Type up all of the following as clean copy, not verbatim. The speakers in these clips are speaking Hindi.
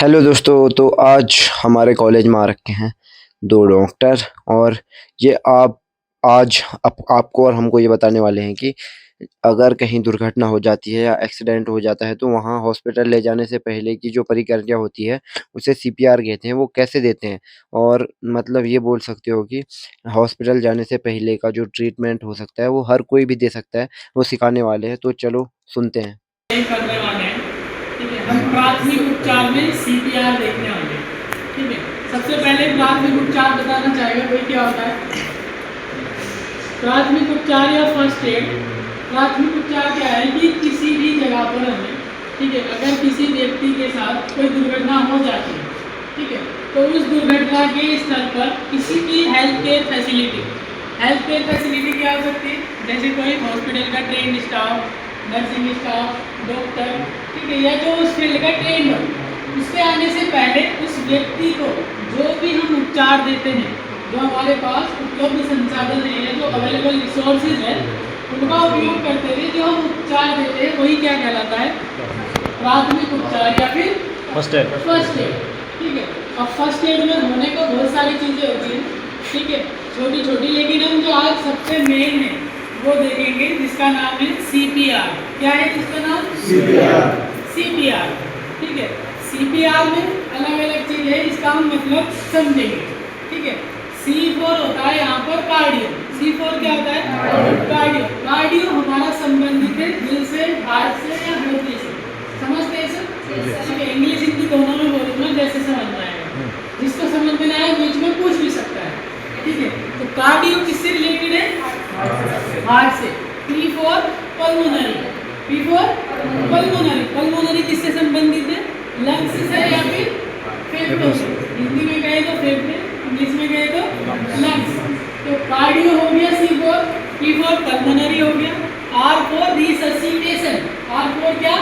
हेलो दोस्तों, तो आज हमारे कॉलेज में आ रखे हैं 2 डॉक्टर और ये आप आज आपको और हमको ये बताने वाले हैं कि अगर कहीं दुर्घटना हो जाती है या एक्सीडेंट हो जाता है, तो वहाँ हॉस्पिटल ले जाने से पहले की जो प्रक्रिया होती है, उसे सीपीआर कहते हैं, वो कैसे देते हैं? और मतलब ये बोल सकते हो कि हॉस्पिटल जाने से पहले का जो ट्रीटमेंट हो सकता है, वो हर कोई भी दे सकता है, वो सिखाने वाले हैं, तो चलो सुनते हैं। करने वाले हैं। ठीक है, हम प्राथमिक उपचार में सीपीआर देखने वाले हैं। ठीक है, सबसे पहले प्राथमिक उपचार बताना चाहेगा कोई, क्या होता है प्राथमिक उपचार या फर्स्ट एड? प्राथमिक उपचार क्या है कि किसी भी जगह पर हमें, ठीक है, अगर किसी व्यक्ति के साथ कोई दुर्घटना हो जाती है, ठीक है, तो उस दुर्घटना के स्तर पर किसी भी हेल्थ केयर फैसिलिटी क्या हो सकती है, जैसे कोई हॉस्पिटल का train staff, nursing staff, doctor, ठीक है, या जो उस फील्ड का ट्रेन हो, उसके आने से पहले उस व्यक्ति को जो भी हम उपचार देते हैं, जो हमारे पास उपलब्ध संसाधन है, जो अवेलेबल रिसोर्सेज है, उनका उपयोग करते हुए जो हम उपचार देते हैं, वही क्या कहलाता है, प्राथमिक उपचार या फिर फर्स्ट एड। ठीक है, अब फर्स्ट एड में होने को बहुत सारी चीज़ें होती हैं, ठीक है, छोटी छोटी, लेकिन हम जो आज सबसे मेन है वो देखेंगे, जिसका नाम है सीपीआर। क्या है इसका नाम? सीपीआर। ठीक है, सीपीआर में अलग अलग चीज है, इसका हम मतलब समझेंगे। ठीक है, C4 होता है यहाँ पर कार्डियो। C4 क्या होता है? कार्डियो। कार्डियो हमारा संबंधित है दिल से, हार्ट से या हृदय से। समझते हैं सर? ठीक है, इंग्लिश हिंदी दोनों में बोलूँगा जैसे समझ में आएगा। जिसको समझ में आए बीच में पूछ भी सकता है। ठीक है, तो कार्डियो किससे रिलेटेड है? हार्ट से। P4 pulmonary. P4 pulmonary. Pulmonary किससे संबंधित है? लंग्स से या फिर फेफड़ों से। हिंदी में कहे तो फेफड़े, इंग्लिश में कहे तो लंग्स। तो कार्डियो हो गया C4, P4 पल्मोनरी हो गया, R4 रिससिटेशन। R4 क्या?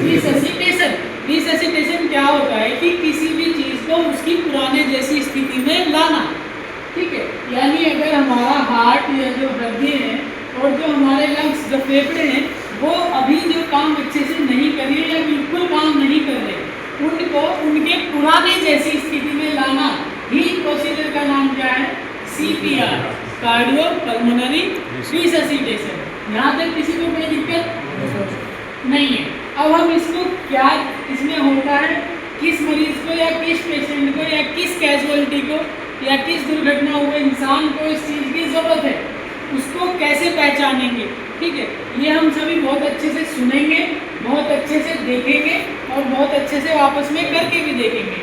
रिससिटेशन। रिससिटेशन क्या होता है कि किसी भी चीज को उसकी पुराने जैसी स्थिति में लाना। ठीक है, यानी अगर हमारा हार्ट या जो हृदय है और जो हमारे लंग्स, जो फेफड़े हैं, वो अभी जो काम अच्छे से नहीं कर रहे या बिल्कुल काम नहीं कर रहे, उनको उनके पुराने जैसी स्थिति में लाना ही प्रोसीजर का नाम क्या है? CPR, cardio pulmonary resuscitation. यहाँ तक किसी को कोई दिक्कत नहीं है। अब हम इसको क्या इसमें होता है, किस मरीज को या किस पेशेंट को या किस कैजुअलिटी को या किस दुर्घटना हुए इंसान को इस चीज़ की ज़रूरत है, उसको कैसे पहचानेंगे। ठीक है, ये हम सभी बहुत अच्छे से सुनेंगे, बहुत अच्छे से देखेंगे और बहुत अच्छे से आपस में करके भी देखेंगे।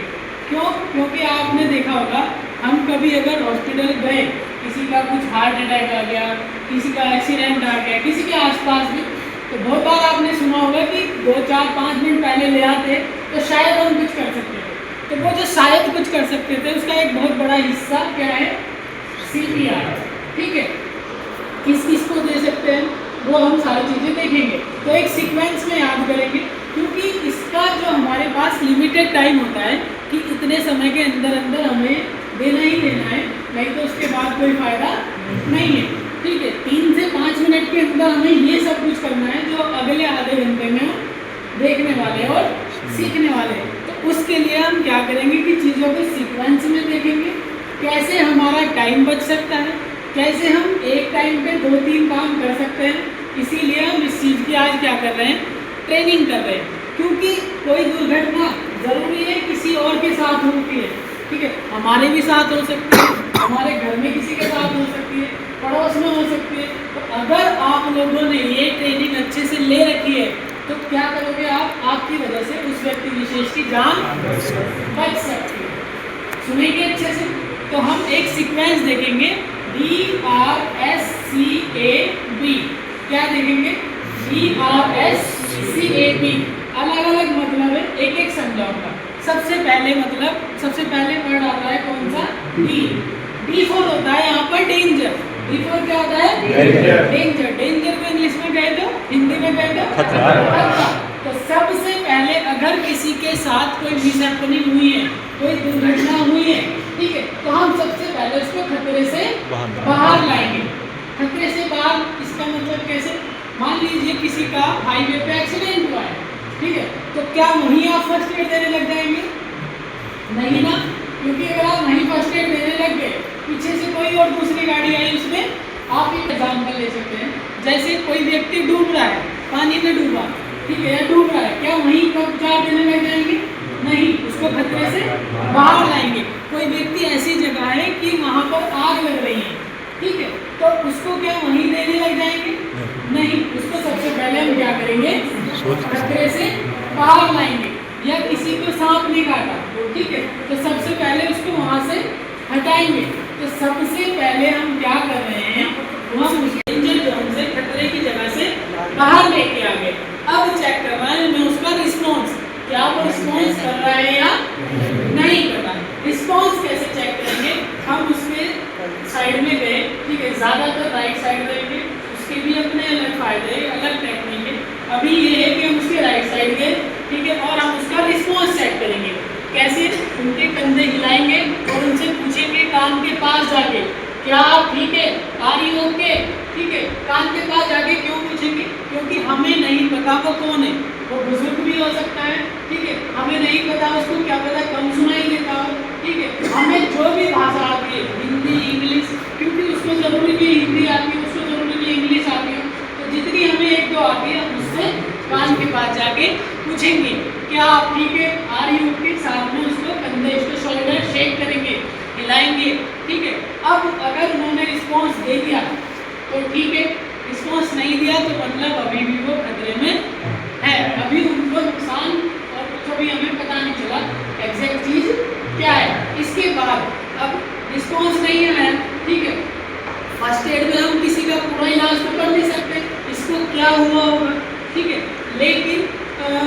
क्यों? क्योंकि आपने देखा होगा, हम कभी अगर हॉस्पिटल गए, किसी का कुछ हार्ट अटैक आ गया, किसी का एक्सीडेंट आ गया, किसी के आसपास भी, तो बहुत बार आपने सुना होगा कि 2, 4, 5 मिनट पहले ले आते तो शायद हम कुछ कर सकते थे। तो वो जो शायद कुछ कर सकते थे, उसका एक बहुत बड़ा हिस्सा क्या है? सीपीआर। ठीक है, किस किस को दे सकते हैं वो हम सारी चीज़ें देखेंगे। तो एक सीक्वेंस में याद करेंगे, क्योंकि इसका जो हमारे पास लिमिटेड टाइम होता है कि इतने समय के अंदर अंदर हमें देना ही देना है, नहीं तो उसके बाद कोई फायदा नहीं है। ठीक है, 3 से 5 मिनट के अंदर हमें ये सब कुछ करना है जो अगले आधे घंटे में हम देखने वाले और सीखने वाले हैं। तो उसके लिए हम क्या करेंगे कि चीज़ों को सीक्वेंस में देखेंगे, कैसे हमारा टाइम बच सकता है, कैसे हम एक टाइम पे 2-3 काम कर सकते हैं। इसीलिए हम इस चीज़ की आज क्या कर रहे हैं? ट्रेनिंग कर रहे हैं। क्योंकि कोई दुर्घटना ज़रूरी है किसी और के साथ होती है। ठीक है, हमारे भी साथ हो सकती है, हमारे घर में किसी के साथ हो सकती है, पड़ोस में हो सकती है। तो अगर आप लोगों ने ये ट्रेनिंग अच्छे से ले रखी है, तो क्या करोगे आप? आपकी वजह से उस व्यक्ति विशेष की जान बच सकती है। सुनेंगे अच्छे से? तो हम एक सीक्वेंस देखेंगे, DRSCAB। क्या देखेंगे? DRSCAB। अलग अलग मतलब है, एक एक समझाऊंगा। सबसे पहले वर्ड आता है कौन सा? D। D4 होता है यहाँ पर डेंजर। D4 क्या होता है? डेंजर। डेंजर को इंग्लिश में कहे तो, हिंदी में कहे तो खतरा। तो सबसे पहले अगर किसी के साथ कोई मिसहैपनिंग हुई है, कोई दुर्घटना हुई है, ठीक है, तो हम सबसे पहले उसको खतरे से बाहर लाएंगे। खतरे से बाहर इसका मतलब कैसे? मान लीजिए किसी का हाईवे पे एक्सीडेंट हुआ है, ठीक है, तो क्या वहीं आप फर्स्ट एड देने लग जाएंगे? से गाड़ी आई उसमें आप एक एग्जाम्पल ले सकते हैं। जैसे कोई व्यक्ति डूब रहा है, पानी में डूबा, ठीक है, या डूब रहा है, क्या वहीं पर जार देने लग जाएंगे? नहीं, उसको खतरे से बाहर लाएंगे। कोई व्यक्ति ऐसी जगह है कि वहाँ पर आग लग रही है, ठीक है, तो उसको क्या वहीं देने लग जाएंगे? नहीं, उसको सबसे पहले हम क्या करेंगे? खतरे से बाहर लाएंगे। या किसी को सांप ने काटा, ठीक है, तो सबसे पहले उसको वहाँ से हटाएंगे। तो सबसे पहले हम क्या कर रहे हैं? हम उस डेंजर जोन से, खतरे की जगह से बाहर लेके आ गए। अब चेक कर रहा है मैं उसका रिस्पॉन्स, क्या वो रिस्पॉन्स कर रहा है या नहीं कर रहा है। रिस्पॉन्स कैसे चेक करेंगे? हम उसके साइड में गए, ठीक है, ज़्यादातर राइट साइड रहेंगे, उसके भी अपने अलग फायदे, अलग टेक्निक है। अभी ये है कि हम उसके राइट साइड गए, ठीक है, और हम उसका रिस्पॉन्स चेक करेंगे। कैसे? उनके कंधे हिलाएंगे और उनसे पूछेंगे कान के पास जाके, क्या आप ठीक है? Are you okay? ठीक है, कान के पास जाके क्यों पूछेंगे? क्योंकि हमें नहीं पता वो कौन है, वो बुजुर्ग भी हो सकता है, ठीक है, हमें नहीं पता, उसको क्या पता कम सुनाई देता हो, ठीक है, हमें जो भी भाषा आती है, हिंदी, इंग्लिश, क्योंकि उसको जरूरी भी हिंदी आती है, उसको जरूरी भी इंग्लिश आती है, तो जितनी हमें एक दो आती है हम उससे कान के पास जाके पूछेंगे, क्या आप ठीक है? Are you okay? साथ में उसको कंधे, उसको शोल्डर शेक करेंगे, हिलाएंगे, ठीक है। अब अगर उन्होंने रिस्पॉन्स दे दिया तो ठीक है, रिस्पॉन्स नहीं दिया तो मतलब अभी भी वो खतरे में है, अभी उनको नुकसान और कुछ अभी हमें पता नहीं चला एग्जैक्ट चीज़ क्या है। इसके बाद अब रिस्पॉन्स नहीं आया, ठीक है, फर्स्ट एड में हम किसी का पूरा इलाज तो कर नहीं सकते, इसको क्या हुआ होगा, ठीक है, लेकिन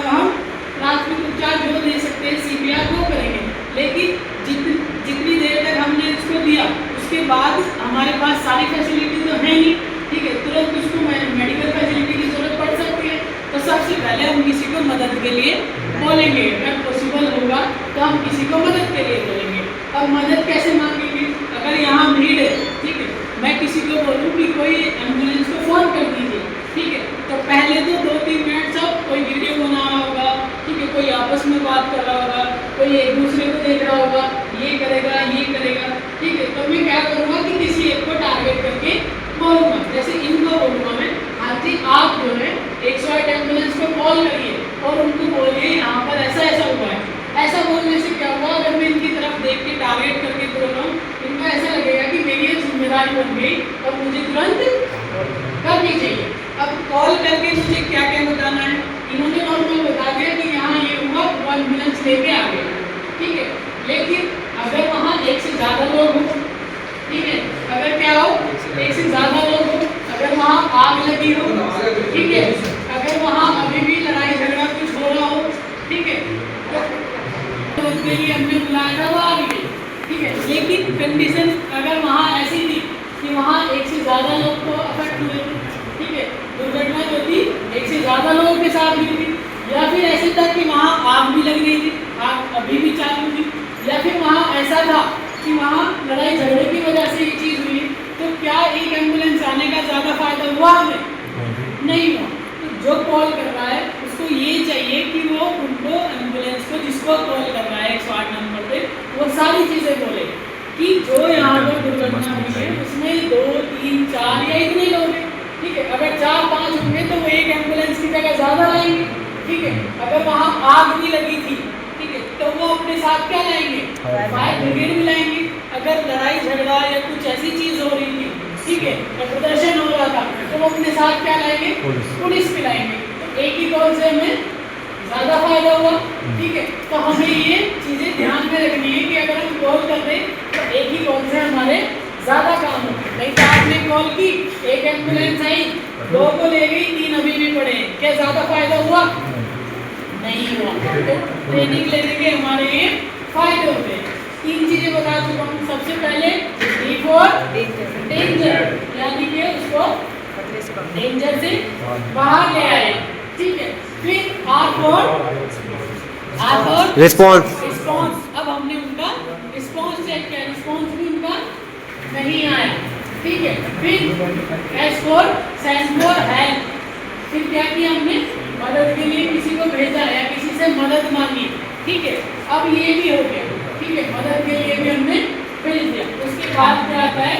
हम प्राथमिक उपचार जो दे सकते हैं CPR वो करेंगे। लेकिन जितनी देर तक हमने इसको दिया उसके बाद हमारे पास सारी फैसिलिटी तो है नहीं, ठीक है, तुरंत उसको मेडिकल फैसिलिटी की जरूरत पड़ सकती है। तो सबसे पहले हम किसी को मदद के लिए बोलेंगे, अगर पॉसिबल होगा तो हम किसी को मदद के लिए बोलेंगे। अब मदद कैसे मांगेंगे? अगर यहाँ भीड़ है, ठीक है, मैं किसी को बोलूँ कि कोई एम्बुलेंस को फ़ोन कर दीजिए, ठीक है, तो पहले तो 2-3 मिनट सब कोई वीडियो बना रहा होगा, ठीक है, कोई आपस में बात कर रहा होगा, कोई एक दूसरे को देख रहा होगा, ये करेगा, ठीक है, तो मैं क्या करूँगा कि किसी एक को टारगेट करके बोलूँगा, जैसे इनको बोलूँगा मैं, हाँ जी आप जो है 108 एम्बुलेंस को कॉल करिए और उनको बोलिए यहाँ पर ऐसा ऐसा हुआ है। ऐसा बोलने से क्या हुआ? अगर मैं इनकी तरफ देख के टारगेट करके बोल रहा हूँ, इनको ऐसा लगेगा कि मेरी ये जिम्मेदारी बन गई और मुझे तुरंत करनी चाहिए। अब कॉल करके मुझे क्या क्या बताना है? इन्होंने नॉर्मल बता दिया कि यहाँ ये हुआ, वो एम्बुलेंस लेके आ गए, ठीक है, लेकिन अगर वहाँ एक से ज़्यादा लोग हो, ठीक है, अगर क्या हो, एक से ज़्यादा लोग हो, अगर वहाँ आग लगी हो, ठीक है, अगर वहाँ अभी भी लड़ाई झगड़ा कुछ हो रहा हो, ठीक है, तो उसके लिए हमने बुलाया था, वो आ गई, ठीक है, लेकिन कंडीशन अगर वहाँ ऐसी थी कि वहाँ एक से ज़्यादा लोग को अफेक्ट हुए, ठीक है, दुर्घटना जो थी एक से ज़्यादा लोगों के साथ हुई थी, या फिर ऐसे था कि वहाँ आग भी लग रही थी, आग अभी भी चालू थी, या फिर वहाँ ऐसा था कि वहाँ लड़ाई झगड़े की वजह से ये चीज़ हुई, तो क्या एक एम्बुलेंस आने का ज़्यादा फायदा हुआ हमें? नहीं हुआ। तो जो कॉल कर रहा है उसको ये चाहिए कि वो उनको एम्बुलेंस को जिसको कॉल कर रहा है 108 नंबर पे, वो सारी चीज़ें बोले कि जो यहाँ पर दुर्घटना हुई है उसमें 2, 3, 4 या इतने लोग हैं, ठीक है, अगर 4-5 होंगे तो वो एक एम्बुलेंस की जगह ज़्यादा लाएंगे, ठीक है, अगर वहाँ आग भी लगी थी, ठीक है, तो वो अपने साथ क्या लाएंगे? फायर ब्रिगेड भी लाएंगे। अगर लड़ाई झगड़ा या कुछ ऐसी चीज़ हो रही थी, ठीक है, या प्रदर्शन हो रहा था, तो वो अपने साथ क्या लाएंगे? पुलिस भी लाएंगे। तो एक ही कॉल से हमें ज़्यादा फायदा हुआ, ठीक है, तो हमें ये चीज़ें ध्यान में रखनी है कि अगर हम कॉल कर दें तो एक ही कॉल से हमारे ज़्यादा काम हो। नहीं तो आपने कॉल की, एक एम्बुलेंस आई, 2 को ले गई, 3 अभी भी पड़े, क्या ज़्यादा फायदा हुआ? नहीं हुआ। तो ट्रेनिंग लेने के हमारे ये फायदे होते हैं। 3 चीज़ें बता चुका हूँ। सबसे पहले D फॉर डेंजर, यानी कि उसको डेंजर से बाहर ले आए, ठीक है। फिर R फॉर रिस्पॉन्स। अब हमने उनका रिस्पॉन्स चेक किया, रिस्पॉन्स भी उनका नहीं आया, ठीक है। फिर S फॉर हेल्प, फिर क्या किया हमने? मदद के लिए किसी को भेजा या किसी से मदद मांगी, ठीक है। अब ये भी हो गया, ठीक है, मदद के लिए भी हमने भेज दिया। उसके बाद क्या आता है?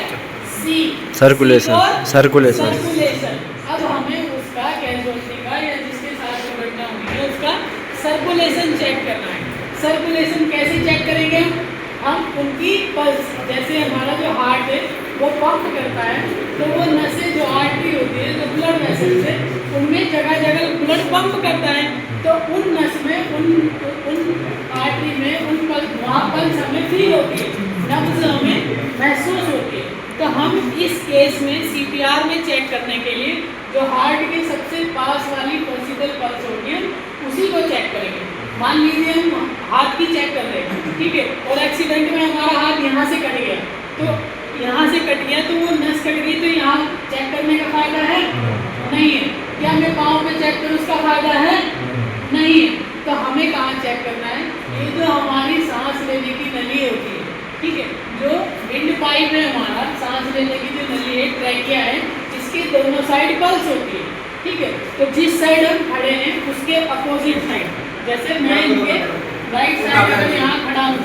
सी सर्कुलेशन, सर्कुलेशन। सर्कुलेशन। अब हमें उसका कैजुअलिटी का या जिसके साथ दुर्घटना हुई है उसका सर्कुलेशन चेक करना है। सर्कुलेशन कैसे चेक करेंगे हम उनकी पल्स, जैसे हमारा जो हार्ट है वो पंप करता है तो वो नसें जो आर्टरी होती है जो ब्लड वेसल्स है उनमें जगह जगह ब्लड पंप करता है, तो उन नस में उन आर्टरी में उन पल्स वहाँ पल्स हमें फील होती है, नब्ज हमें महसूस होती है। तो हम इस केस में सीपीआर में चेक करने के लिए जो हार्ट के सबसे पास वाली पॉसिबल पल्स होगी है उसी को चेक करेंगे। मान लीजिए हम हाथ की चेक कर रहे हैं, ठीक है, और एक्सीडेंट में हमारा हाथ यहाँ से कट गया, तो यहाँ से कट गया तो वो नस कट गई, तो यहाँ चेक करने का फायदा है नहीं है। क्या मैं पाँव पे चेक करूँ उसका फायदा है नहीं है। तो हमें कहाँ चेक करना है, ये जो हमारी सांस लेने की नली होती है, ठीक है, जो विंड पाइप है हमारा सांस लेने की जो नली है ट्रैकिया है, इसके दोनों साइड पल्स होती है, ठीक है। तो जिस साइड हम खड़े हैं उसके अपोजिट साइड, जैसे मैं इनके राइट साइड अगर यहाँ खड़ा हूँ,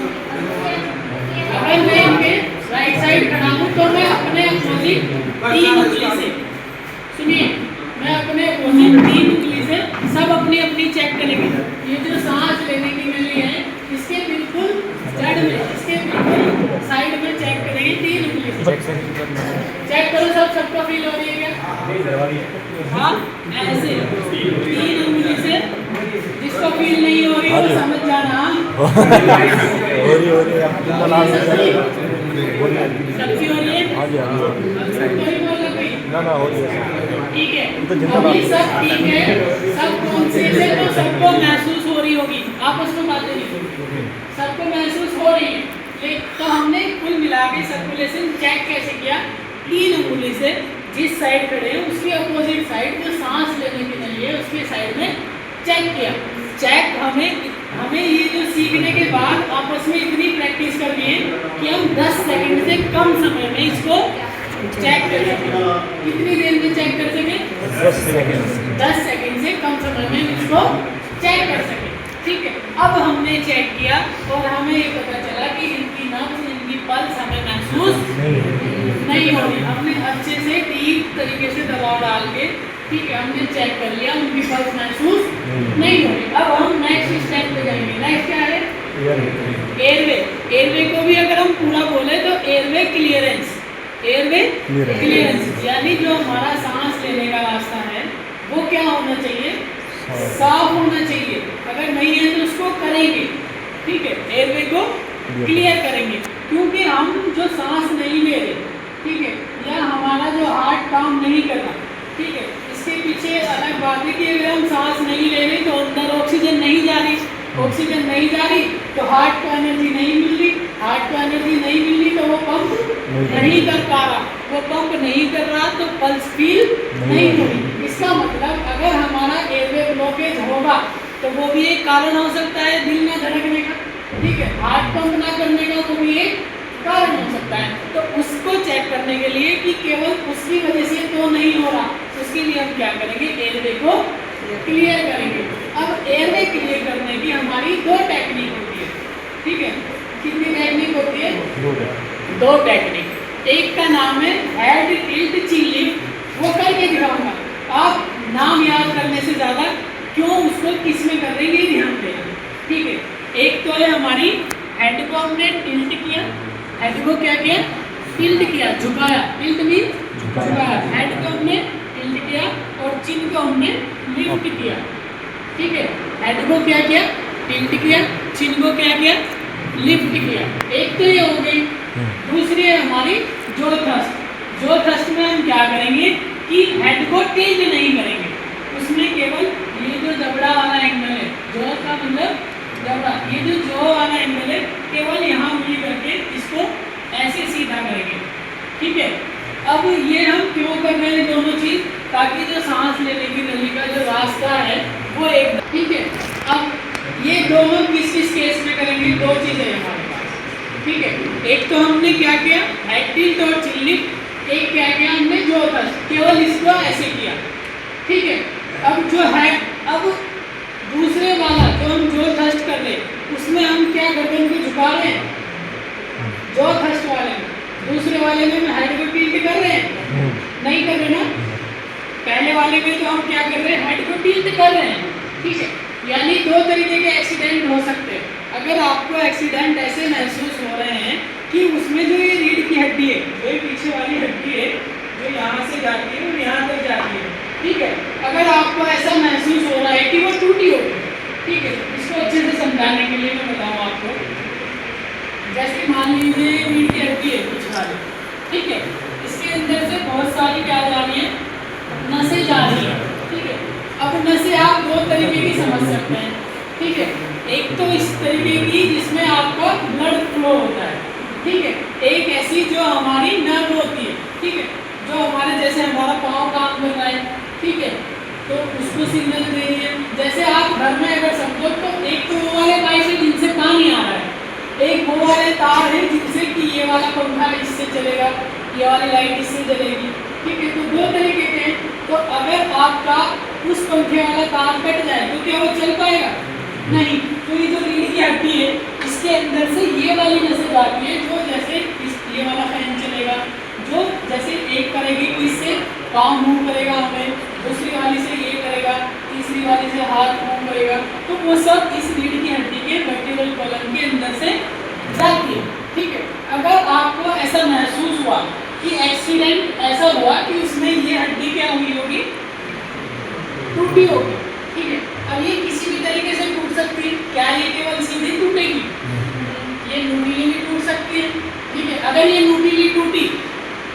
अगर मैं इनके राइट साइड खड़ा हूँ तो मैं अपने अपोजिट 3 उंगली से, सुनिए, मैं अपने अपोजिट 3 उंगली से सब अपनी अपनी चेक करेंगे। ये जो सांस लेने की नली है इसके बिल्कुल जड़ में, इसके बिल्कुल साइड में चेक करेंगे 3 उंगली से। चेक करो सबको फील हो रही है क्या? हाँ, ऐसे 3 उंगली से। जिसको फील नहीं हो रही है वो समझ जाना। सबकी हो रही है? सबको ही बोल रहा कोई? ठीक है, अभी सब ठीक है, सब कॉन्शियस है तो सबको महसूस हो रही होगी, आपस में बातें नहीं होगी, सबको महसूस हो रही है। तो हमने कुल मिला के सर्कुलेशन चेक कैसे किया, 3 उंगली से जिस साइड खड़े हैं उसके अपोजिट साइड जो सांस लेने की नली है उसके साइड में चेक किया। चेक हमें ये जो सीखने के बाद आपस में इतनी प्रैक्टिस करनी है कि हम 10 सेकंड से कम समय में इसको चेक कर सकें। कितनी देर में चेक कर सकें? 10 सेकंड से कम समय में इसको चेक कर सकें, ठीक है। अब हमने चेक किया और हमें ये पता चला कि इनकी नब्ज, इनकी पल्स हमें महसूस नहीं हो रही। हमने अच्छे से डीप तरीके से दबाव डाल के, ठीक है, हमने चेक कर लिया, उनकी पल्स महसूस नहीं हो रही। अब हम नेक्स्ट स्टेप पे जाएंगे। नेक्स्ट क्या है? एयरवे। एयरवे को भी अगर हम पूरा बोले तो एयरवे क्लियरेंस, एयरवे क्लियरेंस यानी जो हमारा सांस लेने का रास्ता है वो क्या होना चाहिए? साफ होना चाहिए। अगर नहीं है तो उसको करेंगे, ठीक है, एयरवे को क्लियर करेंगे, क्योंकि हम जो सांस नहीं ले रहे, ठीक है, या हमारा जो हार्ट काम नहीं कर रहा, ठीक है, इसके पीछे अलग बात है कि अगर हम सांस नहीं ले रहे तो अंदर ऑक्सीजन नहीं जा रही, ऑक्सीजन नहीं जा रही तो हार्ट को एनर्जी नहीं मिल रही, हार्ट को एनर्जी नहीं मिल रही तो वो पंप नहीं कर पा रहा, वो पंप नहीं कर रहा तो पल्स फील नहीं हो रही। इसका मतलब अगर हमारा एयरवे ब्लॉकेज होगा तो वो भी एक कारण हो सकता है दिल में धड़कने का, ठीक है, हार्ट पंप ना करने का वो भी एक कारण हो सकता है। तो उसको चेक करने के लिए कि केवल उसकी वजह से तो नहीं हो रहा, उसके लिए हम क्या करेंगे? एयरवे को क्लियर करेंगे। अब एयरवे क्लियर करने की हमारी 2 टेक्निक होती है, ठीक है। कितनी टेक्निक होती है? 2 टेक्निक। एक का नाम है हेड टिल्ट चिन लिफ्ट, वो करके दिखाऊंगा। आप नाम याद करने से ज़्यादा क्यों उसको किस में कर रहे हैं ये ध्यान देना, ठीक है। एक तो है हमारी हेड को हमने टिल्ट किया, हेड को क्या किया? टिल्ट किया, झुकाया। टिल्ट मीन झुकाया। हेड को हमने टिल्ट किया और चिन को हमने लिफ्ट किया, ठीक है। हेड को क्या किया? टिल्ट किया। चिन को क्या किया? लिफ्ट किया। एक तो ये हो गई। दूसरी है हमारी जो थ्रस्ट। जो थ्रस्ट में हम क्या करेंगे कि हेड को टिल्ट नहीं करेंगे, उसमें केवल ये जो जबड़ा वाला एंगल है, जो का मतलब जबड़ा, ये जो वाला एंगल है केवल यहाँ उंगली करके इसको ऐसे सीधा करेंगे, ठीक है। अब ये हम क्यों कर रहे हैं दोनों चीज़? ताकि जो सांस लेने की नली का जो रास्ता है वो एक, ठीक है। अब ये दोनों किस किस केस में करेंगे? 2 चीज़ें हमारे पास, ठीक है। एक तो हमने क्या किया? हेड टिल्ट और चिन लिफ्ट। एक क्या किया हमने? जो थ्रस्ट, केवल इसको ऐसे किया, ठीक है। अब जो है, अब दूसरे वाला जो हम जो थ्रस्ट कर रहे हैं उसमें हम क्या गर्दन को झुका रहे हैं? जो थ्रस्ट वाले में, दूसरे वाले में मैं हेड को टिल्ट टिल्ट कर रहे हैं? नहीं कर रहे ना। पहले वाले में तो हम क्या कर रहे हैं, हेड को टिल्ट कर रहे हैं, ठीक है। यानी दो तरीके के एक्सीडेंट हो सकते हैं। अगर आपको एक्सीडेंट ऐसे महसूस हो रहे हैं कि उसमें जो ये रीढ़ की हड्डी है, जो पीछे वाली हड्डी है, जो यहाँ से जाती है और यहाँ तक जाती है, ठीक है, अगर आपको ऐसा महसूस हो रहा है कि वो टूटी हो, ठीक है, इसको अच्छे से समझाने के लिए मैं बताऊँ आपको। जैसे मान लीजिए रीढ़ की हड्डी है कुछ वाली, ठीक है, इसके अंदर से बहुत सारी क्या जा रही है, नसें जा रही है, ठीक है। अब नसें आप दो तरीके की समझ सकते हैं, ठीक है। एक तो इस तरीके की जिसमें आपका ब्लड फ्लो होता है, ठीक है। एक ऐसी जो हमारी नर्व होती है, ठीक है, जो हमारे जैसे हमारा पाँव काम कर रहा है, ठीक है, तो उसको सिग्नल दे रही है। जैसे आप घर में अगर समझो तो एक तो वो वाले पाइप है जिनसे पानी आ रहा है, एक वो वाले तार है जिनसे कि ये वाला पंखा इससे चलेगा, ये वाली लाइट इससे जलेगी, ठीक है। तो दो तरीके के हैं। तो अगर आपका उस पंखे वाला तार कट जाए तो क्या वो चल पाएगा? नहीं। तो ये जो रीढ़ की हड्डी है इसके अंदर से ये वाली नसें जाती है, जो जैसे ये वाला फैन चलेगा, जो जैसे एक करेगी तो इससे पाँव मूव करेगा हमें, दूसरी वाली से ये करेगा, तीसरी वाली से हाथ मूव करेगा, तो वो सब इस रीढ़ की हड्डी के वर्टिब्रल कॉलम के अंदर से जाती है, ठीक है। अगर आपको ऐसा महसूस हुआ कि एक्सीडेंट ऐसा हुआ कि उसमें ये हड्डी क्या हुई होगी, टूटी होगी, ठीक है। अब ये किसी भी तरीके से टूट सकती है, क्या ये केवल सीधी टूटेगी? ये न्यूट्रली भी टूट सकती है, ठीक है। अगर ये न्यूट्रली टूटी,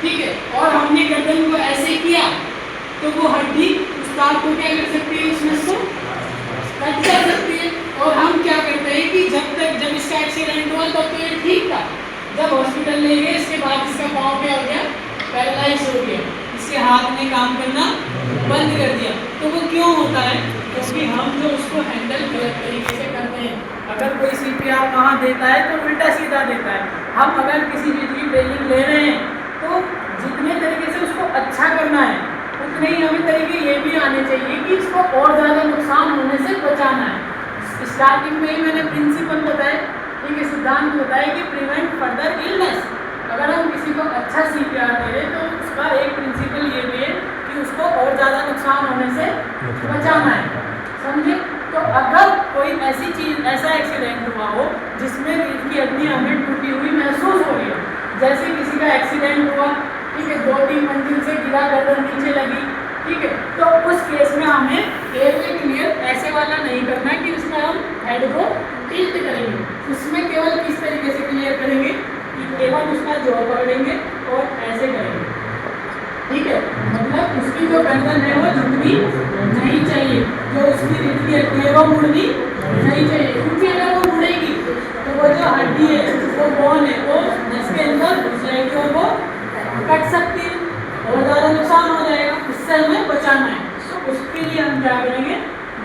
ठीक है, और हमने गर्दन को ऐसे किया तो वो हड्डी उस तार को क्या कर सकती है, उसमें से कट जा सकती है। और हम क्या करते हैं कि जब इसका एक्सीडेंट हुआ तब तो ये ठीक था, जब हॉस्पिटल ले गए इसके बाद इसका पाँव क्या हो गया, पैरालाइज हो गया, इसके हाथ ने काम करना बंद कर दिया। तो वो क्यों होता है? क्योंकि हम जो उसको हैंडल गलत तरीके से करते हैं। अगर कोई CPR कहाँ देता है तो उल्टा सीधा देता है। हम अगर किसी चीज़ की ट्रेनिंग ले रहे हैं तो जितने तरीके से उसको अच्छा करना है उतने ही हमें तरीके ये भी आने चाहिए कि इसको और ज़्यादा नुकसान होने से बचाना है। स्टार्टिंग में ही मैंने प्रिंसिपल बताया, ठीक है, सिद्धांत बताया कि प्रिवेंट फर्दर इलनेस। अगर हम किसी को अच्छा CPR दे रहे तो उसका एक प्रिंसिपल ये भी है कि उसको और ज़्यादा नुकसान होने से बचाना है, समझे। तो अगर कोई ऐसी चीज़, ऐसा एक्सीडेंट हुआ हो जिसमें रीढ़ की हड्डी हमें टूटी हुई महसूस हो रही है, जैसे किसी का एक्सीडेंट हुआ, ठीक है, 2-3 मंजिल से गिरा, गर्दन नीचे लगी, ठीक है, तो उस केस में हमें एयरवे क्लियर ऐसे वाला नहीं करना कि उसमें हम हेड को टिल्ट करेंगे। उसमें केवल किस तरीके से क्लियर करेंगे कि केवल उसका जॉ पकड़ेंगे और ऐसे करेंगे, ठीक है। मतलब उसकी जो गर्दन है वो झुकनी नहीं चाहिए, जो उसकी रीढ़ की हड्डी है वो मुड़नी नहीं चाहिए, क्योंकि अगर वो मुड़ेगी तो वो जो हड्डी है, वो बोन है, वो जिसके अंदर घुस जाएगी और वो कट सकती है और ज़्यादा नुकसान हो जाएगा। उससे हमें बचाना है, तो उसके लिए हम क्या करेंगे,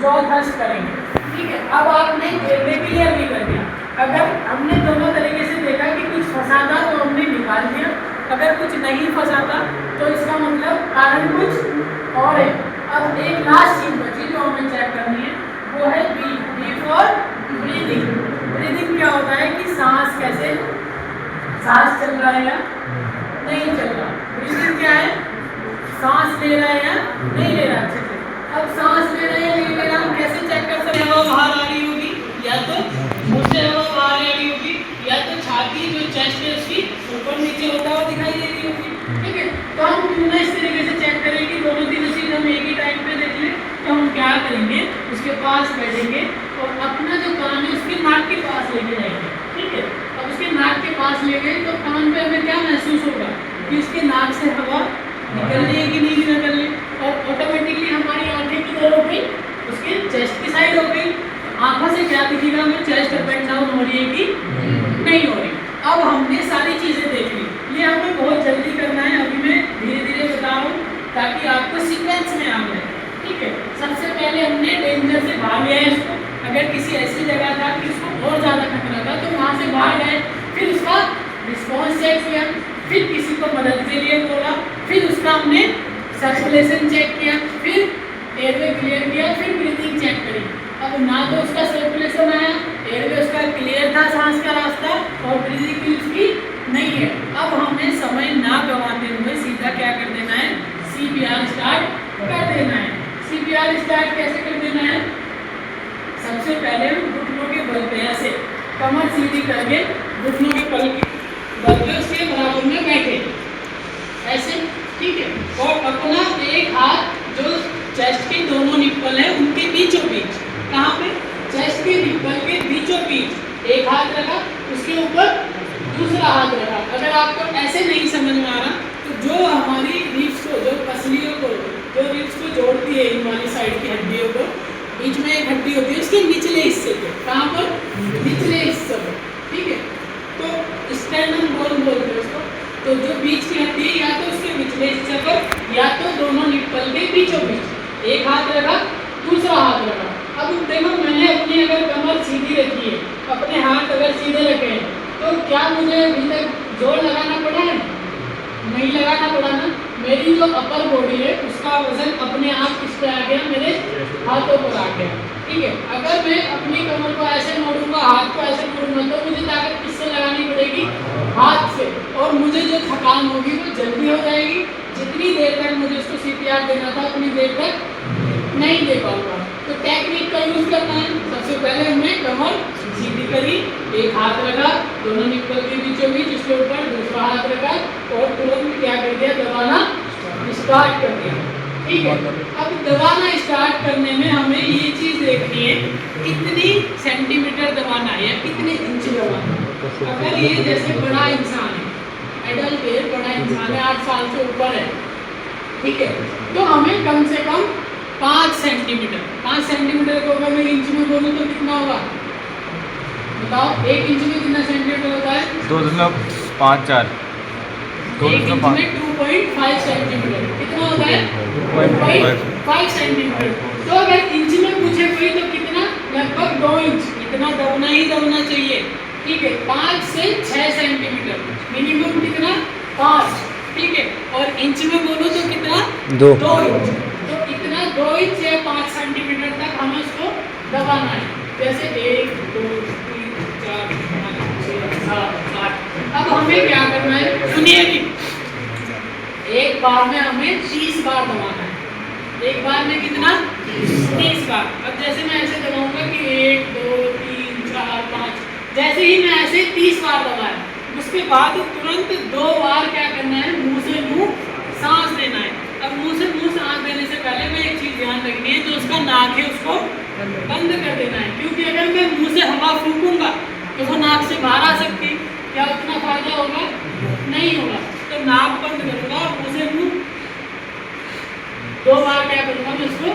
जॉ थ्रस्ट करेंगे, ठीक है। अब आपने एयरवे क्लियर भी कर दिया। अगर हमने दोनों तरीके से देखा कि कुछ फंसा था तो हमने निकाल दिया, अगर कुछ नहीं फंसा था तो इसका मतलब कारण कुछ और है। अब एक लास्ट चीज बची जो हमें चेक करनी है, वो है बी फॉर ब्रीदिंग। ब्रीदिंग क्या होता है कि सांस कैसे, सांस चल रहा है या नहीं चल रहा। ब्रीदिंग क्या है, सांस ले रहा है या नहीं ले रहा अच्छे से। अब सांस ले रहा है या नहीं ले रहा हम कैसे चेक कर सकते हैं? हवा बाहर आ रही होगी, या तो मुंह से हवा बाहर आ रही होगी, या तो छाती जो चेस्ट है उसकी ऊपर नीचे होता हुआ दिखाई दे रही होगी, ठीक है। तो हम क्यों ना इस तरीके से चेक करें कि दोनों तीनों चीज हम एक ही टाइम पे देख लें। तो हम क्या करेंगे, उसके पास बैठेंगे और अपना जो कान है उसके नाक के पास लेके जाएंगे, ठीक है। अब उसके नाक के पास ले गए तो कान पे हमें क्या महसूस होगा कि उसके नाक से हवा निकल रही है कि नहीं निकल रही, और ऑटोमेटिकली हमारी आंखें किधर हो गई, उसके चेस्ट की साइड हो गई। आंखों से क्या दिखेगा हमें, चेस्ट अप एंड डाउन हो रही है कि नहीं हो रही। अब हमने सारी चीज़ें देख ली, ये हमें बहुत जल्दी करना है, अभी मैं धीरे धीरे बता रहा हूँ ताकि आपको सीक्वेंस में आ जाए, ठीक है। सबसे पहले हमने डेंजर से भाग लिया है इसको, अगर किसी ऐसी जगह था कि उसको और ज़्यादा खतरा था तो वहाँ से भाग गए, फिर उसका रिस्पॉन्स चेक किया, फिर किसी को मदद के लिए बोला, फिर उसका हमने सर्कुलेशन चेक किया, फिर एयरवे क्लियर किया, फिर ब्रीथिंग चेक करी। अब ना तो उसका सर्कुलेशन आया, एयरवे उसका क्लियर था सांस का रास्ता, और ब्रीथिंग भी उसकी नहीं है। अब हमें समय ना गंवाते हुए CPR स्टार्ट कर देना है। CPR स्टार्ट कैसे कर देना है? सबसे पहले हम घुटनों के बल पे ऐसे कमर सीधी करके घुटनों के बल पे उसके बराबर में बैठे ऐसे, ठीक है। और अपना एक हाथ जो चेस्ट के दोनों निप्पल है उनके बीचों बीच, कहाँ पे? चेस्ट के निप्पल के बीचों बीच एक हाथ रखा, उसके ऊपर दूसरा हाथ रखा। अगर आपको ऐसे नहीं समझ में आ रहा तो जो हमारी रिब्स को, जो पसलियों को, जो रिब्स को जोड़ती है इन वाली साइड की हड्डियों को, बीच में एक हड्डी होती है उसके निचले हिस्से पे, कहाँ पर? निचले हिस्से पर, ठीक है। तो स्टर्नम बोन बोलते हैं उसको। तो जो बीच की हड्डी है या तो उसके निचले हिस्से पर या तो दोनों निप्पल के बीचों बीच एक हाथ रखा, दूसरा हाथ रखा। अब देखो मैंने अपनी अगर कमर सीधी रखी है, अपने हाथ अगर सीधे रखे हैं, तो क्या मुझे अभी तक जोर लगाना पड़ा है? नहीं लगाना पड़ा ना। मेरी जो अपर बॉडी है उसका वजन अपने आप किस पे आ गया? मेरे हाथों पर आ गया, ठीक है। अगर मैं अपनी कमर को ऐसे मोड़ूंगा, हाथ को ऐसे मोड़ूंगा, तो मुझे ताकत किससे लगानी पड़ेगी? हाथ से। और मुझे जो थकान होगी वो जल्दी हो जाएगी। जितनी देर तक मुझे उसको CPR देना था उतनी देर तक नहीं दे पाऊंगा। तो टेक्निक का यूज करना है। सबसे पहले हमने कमर सीधी करी, एक हाथ रखा दोनों निप्पल के बीचों बीच, उसके ऊपर दूसरा हाथ रखा और तुरंत क्या कर दिया? दबाना स्टार्ट कर दिया, ठीक है। अब दबाना स्टार्ट करने में हमें ये चीज देखनी है कितनी सेंटीमीटर दबाना है या कितने इंच दबाना है। अगर ये जैसे बड़ा इंसान है, एडल्ट है, बड़ा इंसान है, 8 साल से ऊपर है, ठीक है, तो हमें कम से कम 5 सेंटीमीटर, 5 सेंटीमीटर को अगर मैं इंच में बोलूँ तो कितना होगा? बताओ, 1 इंच में कितना सेंटीमीटर होता है? 2.54। 1 इंच में 2.5 सेंटीमीटर कितना होता है? 2.5 सेंटीमीटर। तो अगर इंच में पूछे कोई तो कितना? लगभग 2 इंच। इतना दबना ही दबना चाहिए, ठीक है। 5 से 6 सेंटीमीटर मिनिमम कितना? 5, ठीक है। और इंच में बोलो तो कितना? 2 इंच। तो इतना 2 इंच या 5 सेंटीमीटर तक हमें उसको दबाना है। जैसे 1 2 3 4 5 6 7 8। अब हमें क्या करना है? सुनिए कि एक बार में हमें 30 बार दबाना है। एक बार में कितना? 30 बार। अब जैसे मैं ऐसे दबाऊंगा कि 1 2 3 4 5, जैसे ही मैं ऐसे 30 बार दबाया, उसके बाद तुरंत 2 बार क्या करना है? मुंह से मुंह सांस देना है। अब मुंह से मुंह सांस देने से पहले मैं एक चीज ध्यान रखनी है, जो उसका नाक है उसको बंद कर देना है, क्योंकि अगर मैं मुंह से हवा फूंकूंगा तो वो नाक से बाहर आ सकती है। क्या उतना फायदा होगा? नहीं होगा। तो नाक बंद करूंगा और मुंह से मुंह 2 बार क्या करूंगा? मैं उसको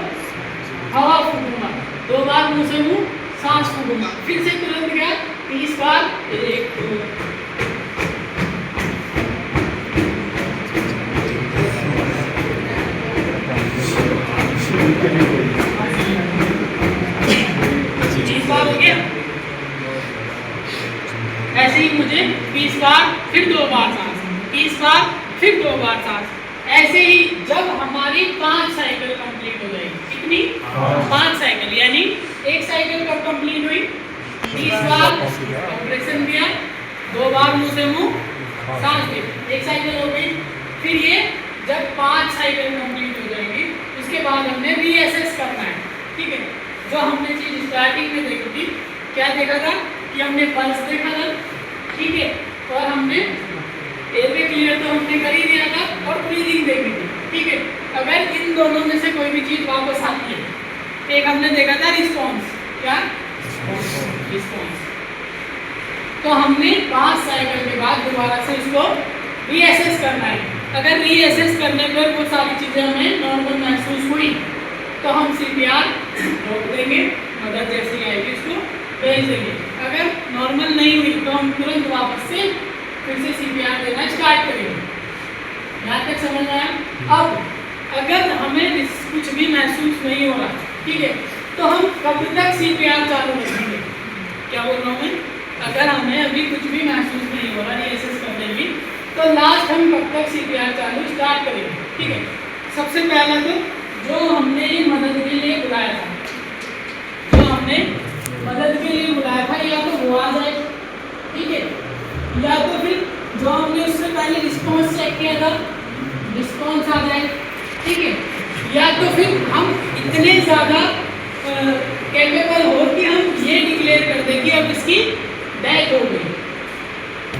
हवा फूंकूंगा, 2 बार मुंह से मुंह सांस फूंकूंगा, फिर से तुरंत क्या? 30 बार। 1 2 30 बार हो गया। ऐसे ही मुझे 20 बार, फिर 2 बार सांस, 30 बार, फिर 2 बार सांस। ऐसे ही जब हमारी 5 साइकिल कंप्लीट हो जाएगी, कितनी? 5 साइकिल, यानी एक साइकिल कब कंप्लीट हुई? 30 बार कंप्रेशन दिया, 2 बार मुंह से मुंह सांस दी, एक साइकिल हो गई। फिर ये जब 5 साइकिल कंप्लीट हो जाएगी, उसके बाद हमने रीअसेस करना है, ठीक है। जो हमने चीज स्टार्टिंग में देखी थी, क्या देखा था? कि हमने पल्स देखा था, ठीक है, और हमने एयरवे क्लियर तो हमने कर ही दिया था, और ब्रीदिंग देखी थी, ठीक है। अगर इन दोनों में से कोई भी चीज वापस आती है, एक हमने देखा था रिस्पॉन्स, क्या? रिस्पॉन्स। तो हमने 5 साइकिल के बाद दोबारा से इसको रीअसेस करना है। अगर रीअसेस करने पर वो सारी चीजें हमें नॉर्मल महसूस हुई तो हम CPR रोक देंगे, मदद जैसी आएगी उसको भेज देंगे। अगर नॉर्मल नहीं हुई तो हम तुरंत वापस से फिर से CPR देना स्टार्ट करेंगे। यहाँ तक समझ में आया? अब अगर हमें कुछ भी महसूस नहीं हो रहा, ठीक है, तो हम कब तक CPR चालू रखेंगे? क्या बोल रहा हूँ मैं? अगर हमें अभी कुछ भी महसूस नहीं हो रहा रीअसेस करने की, तो लास्ट हम कब तक CPR चालू स्टार्ट करेंगे, ठीक है। सबसे पहला तो जो हमने मदद के लिए बुलाया था, जो हमने मदद के लिए बुलाया था, या तो वो आ जाए, ठीक है, या तो फिर जो हमने उससे पहले रिस्पॉन्स चेक किया था, रिस्पॉन्स आ जाए, ठीक है, या तो फिर हम इतने ज़्यादा कैपेबल हो कि हम ये डिक्लेयर कर दें कि अब इसकी डेथ हो गई,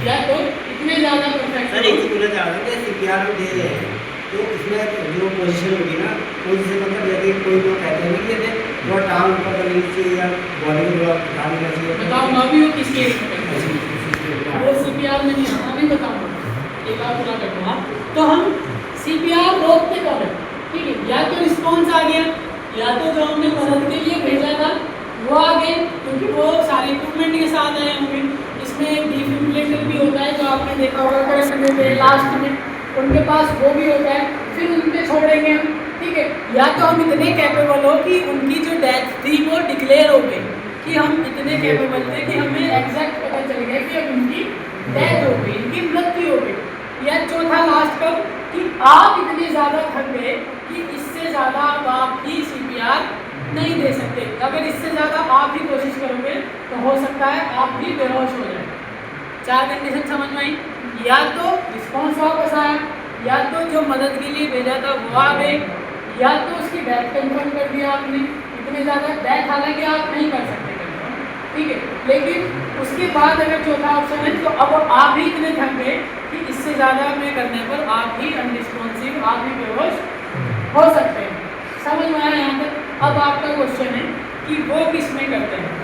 या तो इतने ज़्यादा परफेक्ट सर एक चीज बोलना चाह रहा हूँ कि सीपीआर हम दे रहे हैं तो इसमें जो पोजीशन होगी ना उससे मतलब यदि कोई लोग कहते हैं कि यदि थोड़ा टांग ऊपर करनी चाहिए या बॉडी को थोड़ा उठा देना चाहिए बताऊंगा अभी वो किस केस में करना चाहिए, वो सीपीआर में नहीं आता, अभी बताऊंगा, एक बार पूरा कर दूंगा। तो हम सीपीआर रोकते कब है, ठीक है, या तो रिस्पॉन्स आ गया, या तो जो हमने मदद के लिए भेजा था वो आ गए, क्योंकि वो सारे इक्विपमेंट के साथ आए होंगे। इसमें एक डिफिब्रिलेटर भी होता है जो आपने देखा होगा करंट में लास्ट में, उनके पास वो भी होता है, फिर उन पे छोड़ेंगे हम, ठीक है। या तो हम इतने कैपेबल हो कि उनकी जो डेथ थी वो डिक्लेयर हो गई, कि हम इतने कैपेबल थे कि हमें एग्जैक्ट पता चल गया कि अब इनकी डेथ हो गई, इनकी मृत्यु हो गई। या चौथा लास्ट पर कि आप इतने ज़्यादा थक गए कि इससे ज़्यादा अब आप ही सीपीआर नहीं दे सकते, अगर इससे ज़्यादा आप ही कोशिश करोगे तो हो सकता है आप भी बेहोश हो जाए। 4 कंडीशन समझ में आई, या तो रिस्पॉन्स वापस आया, या तो जो मदद के लिए भेजा था वो आ गए, या तो उसकी डेथ कंफर्म कर दिया आपने, इतने ज़्यादा डेथ हालांकि आप नहीं कर सकते कंफर्म, ठीक है, लेकिन उसके बाद अगर चौथा ऑप्शन है तो अब आप ही इतने थक गए कि इससे ज़्यादा में करने पर आप ही अनरिस्पॉन्सिव, आप ही बेहोश हो सकते हैं। समझ में आया यहाँ तक? अब आपका क्वेश्चन है कि वो किस में करते हैं।